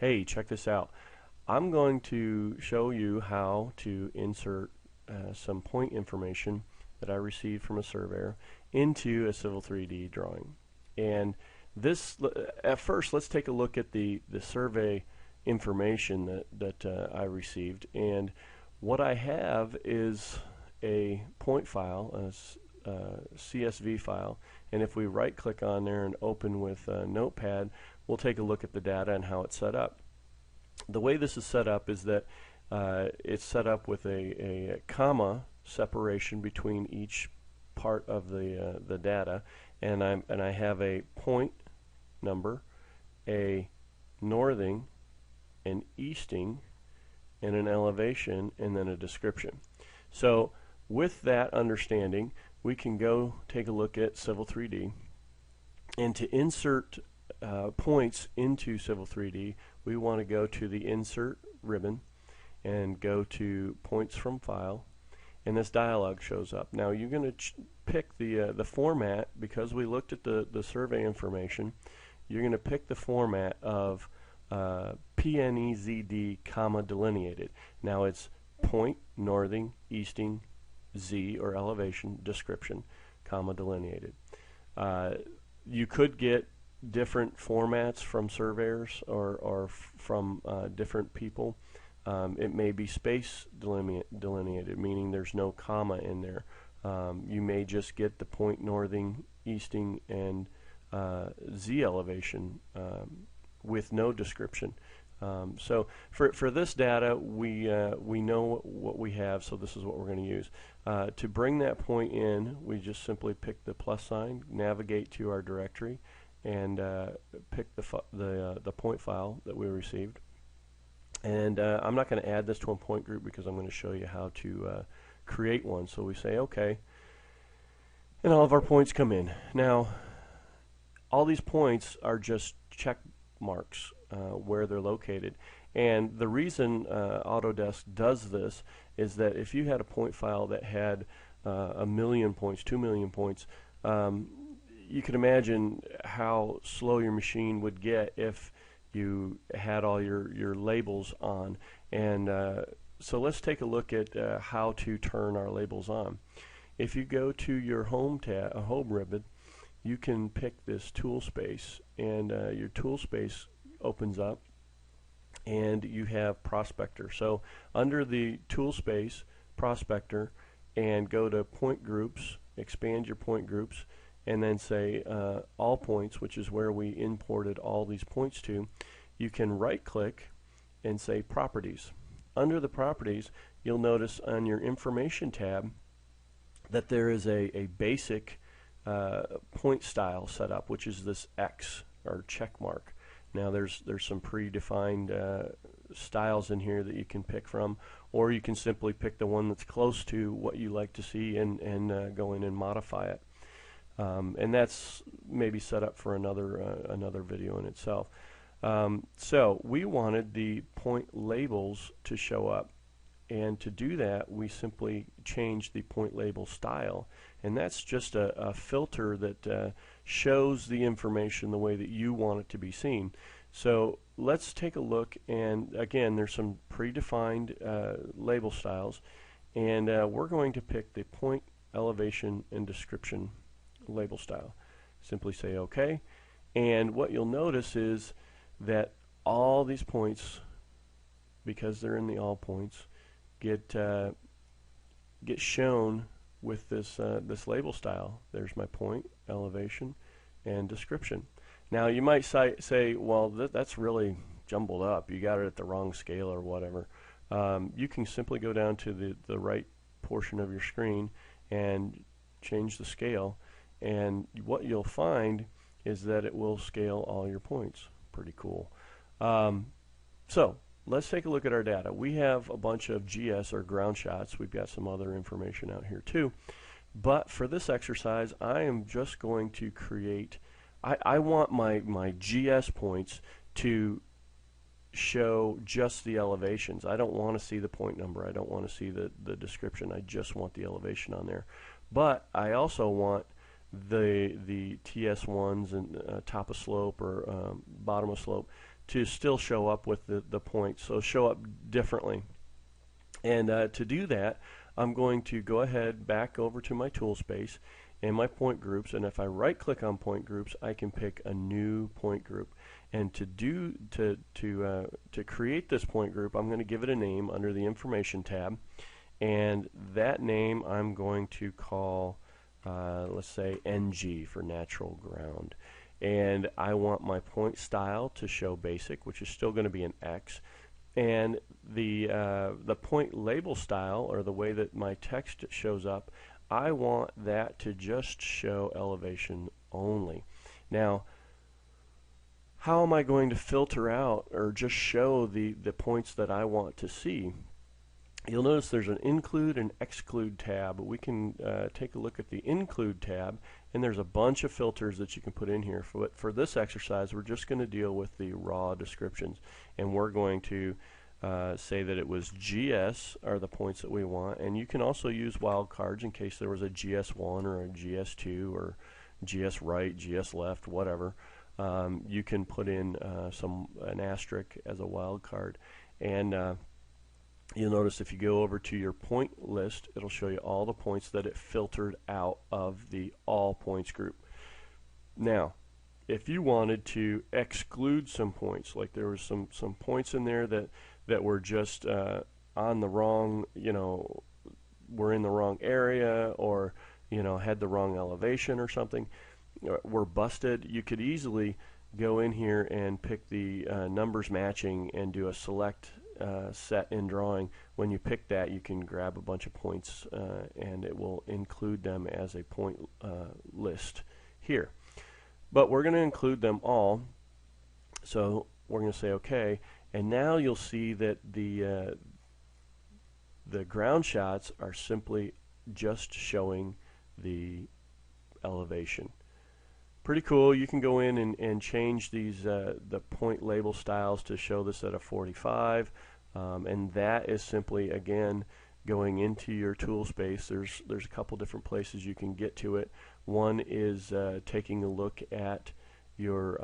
Hey, check this out. I'm going to show you how to insert some point information that I received from a surveyor into a Civil 3D drawing. And this, at first, let's take a look at the survey information that I received. And what I have is a point file, a CSV file. And if we right click on there and open with Notepad, we'll take a look at the data and how it's set up. The way this is set up is that it's set up with a comma separation between each part of the data, and I have a point number, a northing, an easting, and an elevation, and then a description. So with that understanding, we can go take a look at Civil 3D, and to insert points into Civil 3D, we want to go to the Insert ribbon and go to Points from File, and this dialog shows up. Now you're going to pick the format. Because we looked at the survey information, you're going to pick the format of PNEZD, comma, delineated. Now it's point, northing, easting, Z or elevation, description, comma, delineated. You could get different formats from surveyors or from different people. It may be space delineated, meaning there's no comma in there. You may just get the point, northing, easting, and Z elevation with no description. So for this data, we know what we have, so this is what we're going to use. To bring that point in, we just simply pick the plus sign, navigate to our directory, and pick the point file that we received. And I'm not going to add this to a point group because I'm going to show you how to create one. So we say OK, and all of our points come in. Now all these points are just check marks where they're located, and the reason Autodesk does this is that if you had a point file that had 1 million points, 2 million points, you can imagine how slow your machine would get if you had all your labels on. And so let's take a look at how to turn our labels on. If you go to your home ribbon, you can pick this tool space, and your tool space opens up, and you have Prospector. So under the tool space, Prospector, and go to Point Groups, expand your point groups, and then say all points, which is where we imported all these points to. You can right click and say Properties. Under the Properties, you'll notice on your Information tab that there is a basic point style set up, which is this X or check mark. Now there's some predefined styles in here that you can pick from, or you can simply pick the one that's close to what you like to see and go in and modify it. And that's maybe set up for another video in itself. So we wanted the point labels to show up, and to do that we simply change the point label style, and that's just a filter that shows the information the way that you want it to be seen. So let's take a look, and again there's some predefined label styles, and we're going to pick the point, elevation, and description label style. Simply say OK, and what you'll notice is that all these points, because they're in the all points, get shown with this label style. There's my point, elevation, and description. Now you might say, well, that's really jumbled up. You got it at the wrong scale or whatever. You can simply go down to the right portion of your screen and change the scale, and what you'll find is that it will scale all your points. Pretty cool. So let's take a look at our data. We have a bunch of GS or ground shots. We've got some other information out here too. But for this exercise, I am just going to create, I want my GS points to show just the elevations. I don't want to see the point number. I don't want to see the description. I just want the elevation on there. But I also want the TS1s and top of slope or bottom of slope to still show up with the points, so show up differently. And to do that, I'm going to go ahead back over to my tool space and my point groups, and if I right click on point groups, I can pick a new point group. And to create this point group, I'm going to give it a name under the information tab, and that name I'm going to call let's say NG for natural ground. And I want my point style to show basic, which is still going to be an X. And the point label style, or the way that my text shows up, I want that to just show elevation only. Now, how am I going to filter out or just show the points that I want to see? You'll notice there's an include and exclude tab. We can take a look at the include tab, and there's a bunch of filters that you can put in here. For this exercise, we're just going to deal with the raw descriptions, and we're going to say that it was GS are the points that we want, and you can also use wildcards in case there was a GS1 or a GS2 or GS right, GS left, whatever. You can put in an asterisk as a wildcard, and you'll notice if you go over to your point list, it'll show you all the points that it filtered out of the all points group. Now, if you wanted to exclude some points, like there was some points in there that were just on the wrong, were in the wrong area, or had the wrong elevation or something, were busted, you could easily go in here and pick the numbers matching and do a select set in drawing. When you pick that, you can grab a bunch of points and it will include them as a point list here. But we're going to include them all, so we're going to say OK, and now you'll see that the ground shots are simply just showing the elevation. Pretty cool. You can go in and change these the point label styles to show this at a 45, and that is simply, again, going into your tool space. There's a couple different places you can get to it. One is taking a look at your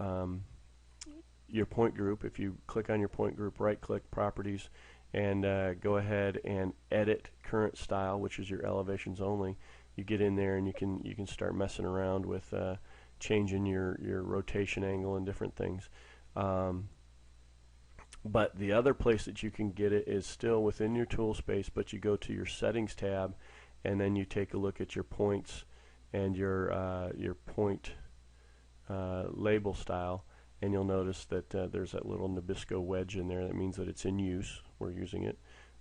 point group. If you click on your point group, right click properties, and go ahead and edit current style, which is your elevations only. You get in there and you can start messing around with changing your rotation angle and different things. But the other place that you can get it is still within your tool space, but you go to your settings tab, and then you take a look at your points and your point label style, and you'll notice that there's that little Nabisco wedge in there. That means that it's in use. We're using it.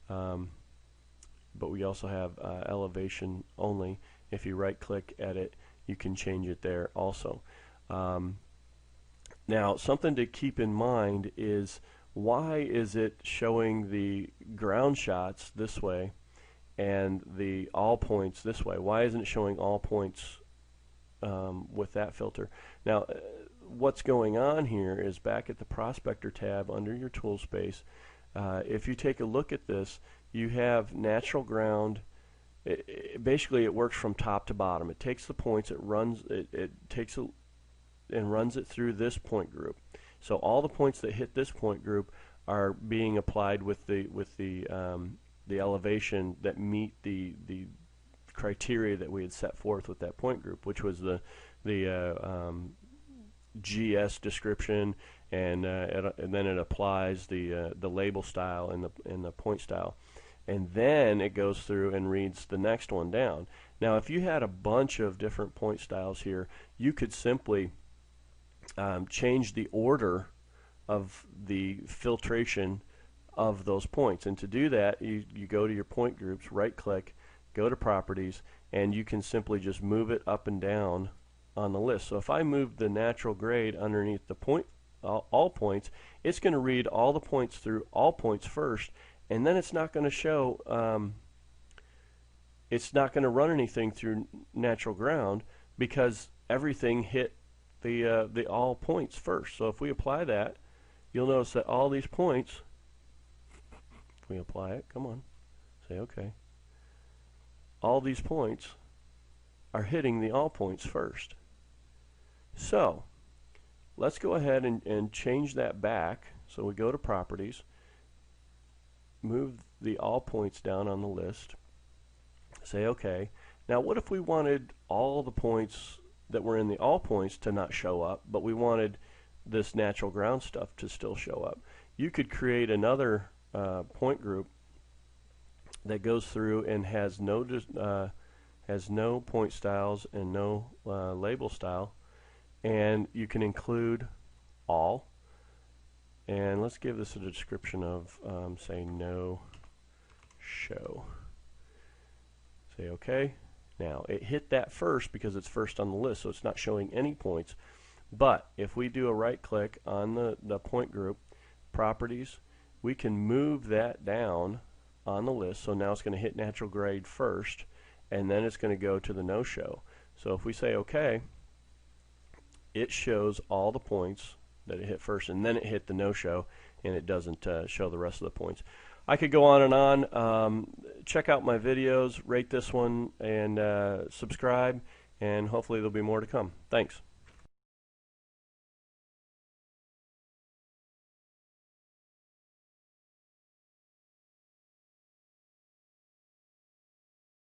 But we also have elevation only. If you right click edit, you can change it there also. Now, something to keep in mind is, why is it showing the ground shots this way and the all points this way? Why isn't it showing all points with that filter? Now, what's going on here is back at the Prospector tab under your tool space, if you take a look at this, you have natural ground. Basically, it works from top to bottom. It takes the points, it takes it and runs it through this point group. So all the points that hit this point group are being applied with the elevation that meet the criteria that we had set forth with that point group, which was the GS description, and then it applies the label style and the point style. And then it goes through and reads the next one down. Now, if you had a bunch of different point styles here, you could simply change the order of the filtration of those points. And to do that, you go to your point groups, right click, go to properties, and you can simply just move it up and down on the list. So if I move the natural grade underneath the point, all points, it's going to read all the points through all points first, and then it's not going to show, it's not going to run anything through natural ground because everything hit the all points first. So if we apply that, you'll notice that all these points, if we apply it, come on, say okay, all these points are hitting the all points first. So let's go ahead and change that back So we go to Properties, move the All Points down on the list, say OK. Now what if we wanted all the points that were in the All Points to not show up, but we wanted this natural ground stuff to still show up? You could create another point group that goes through and has no point styles and no label style, and you can include all. And let's give this a description of say no show. Say OK. Now it hit that first because it's first on the list, so it's not showing any points. But if we do a right click on the point group, Properties, we can move that down on the list. So now it's going to hit natural grade first, and then it's going to go to the no show. So if we say OK, it shows all the points that it hit first, and then it hit the no show, and it doesn't show the rest of the points. I could go on and on. Check out my videos, rate this one, and subscribe, and hopefully there'll be more to come. Thanks.